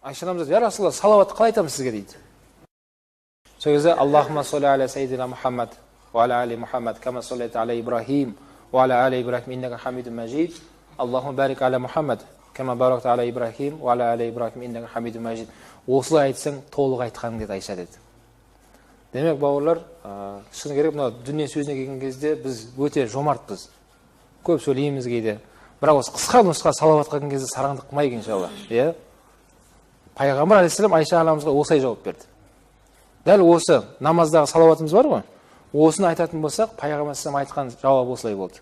Айша анамыз я Расулалла, салауат қалай айтамыз сізге дейді. Сол кезде Аллахумма солли аля сайидина Мухаммад ва аля али Мухаммад кама соллайта аля Ибрахим ва аля али Ибрахим иннака хамидун мажид. Аллахумма барик аля Мухаммад кама баракта аля Ибрахим ва аля али Ибрахим иннака хамидун мажид. Осылай айтсаң толық айтқаның деді Айша деді. Демек бауырлар, шыны керек, мына дүние сөзіне келген кезде біз өте жомартпыз. Көп сөйлейміз кейде. Бірақ осы қысқа нұсқа салауат қалған кезде сараңдық қылмайық иншалла. Пайғамбар алейхиссалам Айша анамызға осылай жауап берді. Дәл осы намаздағы салауатымыз бар ғой, осыны айтатын болсақ, Пайғамбар алейхиссалам айтқан жауап осылай болды.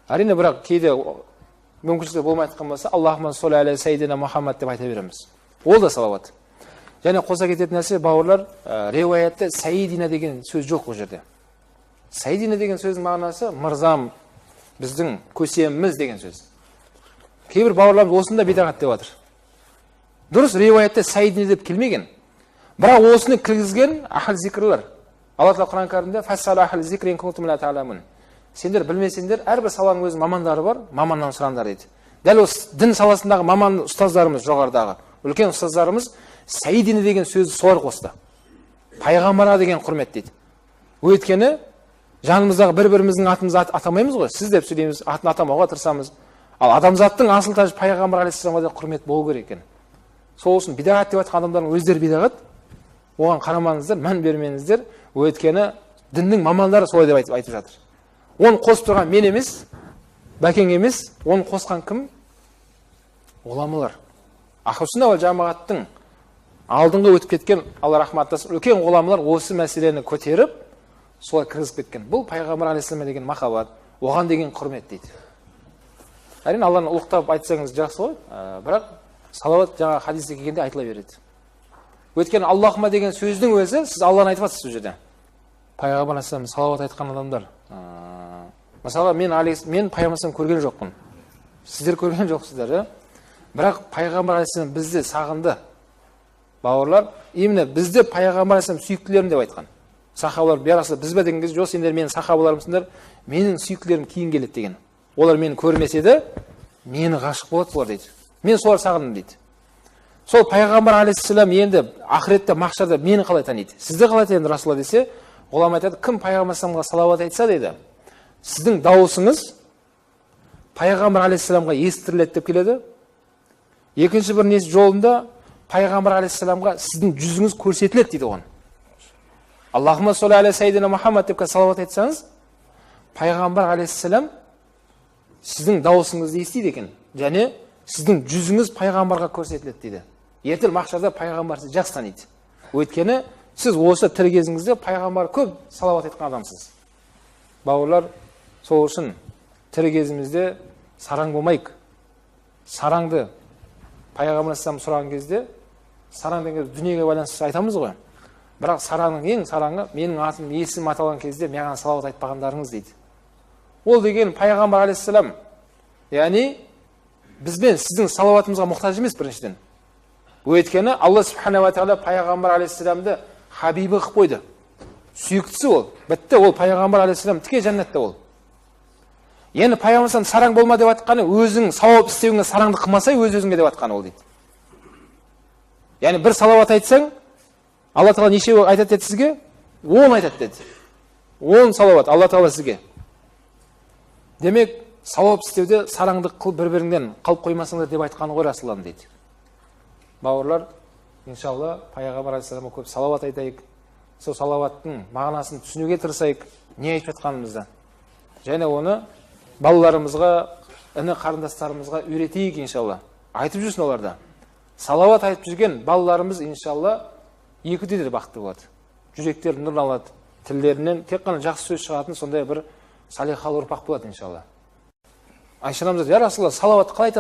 Әрине, бірақ кейде мүмкіншілік болмай айтқан болса, Аллахумма солли аля сайидина Мухаммад деп айта береміз. Ол да салауат. Және қоса кететін нәрсе, бауырлар, риуаятта сайидина деген сөз жоқ бұл жерде. Сайидина деген сөздің мағынасы мырзам, біздің көсеміміз деген сөз. Кейбір бауырларымыз осында бидағат деп жатыр. Дұрыс, риуаятта сайидина деп келмеген. Бірақ осыны кіргізген ахл зикрлар. Алла Тағала Құран кәрімде фассалу ахл зикри ин кунтум ла та'ламун. Сендер білмесеңдер, әрбір саланың өз мамандары бар, маманнан сұраңдар дейді. Дәл осы дін саласындағы маман ұстаздарымыз, жоғарыдағы үлкен ұстаздарымыз сайидина деген сөзді солар қосты. Пайғамбарға деген құрмет дейді. Өйткені жанымыздағы бір-біріміздің атымызды атамаймыз ғой. Сіз деп сөйлейміз, атын атамауға тырысамыз. Ал адамзаттың асыл тажы Пайғамбар алейхиссаламға да құрмет болу керек екен. Сол үшін бидағат деп айтқан адамдардың өздері бидағат. Оған қарамаңыздар, мән бермеңіздер. Өйткені діннің мамандары солай деп айтып жатыр. Оны қосып тұрған мен емес, бәкең емес, оны қосқан кім? Ғұламалар. Ахлусунна уал жамағаттың алдыңғы өтіп кеткен, Алла рахматтасын, үлкен ғұламалар осы мәселені көтеріп, солай кіргізіп кеткен. Бұл Пайғамбар алейхиссалам деген махаббат, оған деген құрмет дейді. Әрине, Алланы ұлықтап айтсаңыз жақсы ғой, бірақ салауат жаңа хадисте келгенде айтыла береді. Өйткені Аллахума деген сөздің өзі, сіз Алланы айтып жатсыз бұл жерде. Пайғамбар алейхиссалам салауат айтқан адамдар. Мысалы, мен Пайғамбар алейхиссалам көрген жоқпын. Сіздер көрген жоқсыздар, бірақ Пайғамбар алейхиссалам бізді сағынды. Бауырлар, именно бізді Пайғамбар алейхиссалам сүйіктілерім деп айтқан. Сахабалар бәрі біз бе деген кезде, жоқ, сендер менің сахабаларымсыңдар, менің сүйіктілерім кейін келеді деген. Олар мені көрмесе де, мені ғашық болады солар дейді. Мен солар сағындым дейді. Сол Пайғамбар алейхиссалам енді ақыретте, махшарда мені қалай таниды? Сізді қалай таниды Расулалла десе, ғұлама айтады, кім Пайғамбар алейхиссаламға салауат айтса дейді, сіздің дауысыңыз Пайғамбар алейхиссаламға естіріледі деп келеді. Екінші бір несі жолында Пайғамбар алейхиссаламға сіздің жүзіңіз көрсетіледі дейді оған. Аллахумма солли аля сайидина Мухаммад деп салауат айтсаңыз, Пайғамбар алейхиссалам сіздің дауысыңызды естиді екен. Және сіздің жүзіңіз Пайғамбарға көрсетіледі дейді. Ертең махшарда Пайғамбар сізді жақсы таниды. Өйткені сіз осы тірі кезіңізде Пайғамбар көп салауат айтқан адамсыз. Бауырлар, сол үшін тірі кезімізде сараң болмайық. Сараңды Пайғамбар алейхиссалам сұраған кезде, сараң деген дүниеге байланысты айтамыз ғой. Бірақ сараңның ең сараңы, менің атым, есім аталған кезде маған салауат айтпағандарыңыз дейді. Ол деген Пайғамбар алейхиссалам, яғни бізбен сіздің салауатымызға мұқтаж емес біріншіден. Өйткені Алла субхана ва тағала Пайғамбар алейхиссаламды хабибі қылып қойды. Сүйіктісі ол. Бітті, ол Пайғамбар алейхиссалам тіке жәннатта ол. Енді Пайғамбар сараң болма деп атқаны, өзің сауап істеуіңе сараңды қылмасай, өз-өзіңе деп атқаны ол дейді. Яғни бір салауат айтсаң, Алла Тағала неше айтады деді сізге? 10 айтады деді. 10 салауат Алла Тағала сізге. Демек, сауап істеуде сараңды қыл бір-біріңден қалып қоймасыңдар деп айтқаны ғой Расулаллах дейді. Бауырлар, иншалла, Пайғамбар алейхиссаламға көп салауат айтайық. Сол салауаттың мағынасын түсінуге тырысайық, не айтып жатқанымызда. Және оны балаларымызға, іні қарындастарымызға үйретейік иншалла. Айтып жүрсін оларда. Салауат айтып жүрген балаларымыз иншалла екіде де бақытты болады. Жүректері нұрланады, тілдерінен тек қана жақсы сөз шығатын сондай бір салихалы ұрпақ болады иншалла. Айша анамыз, я Расулалла, салауат қалай айтамыз?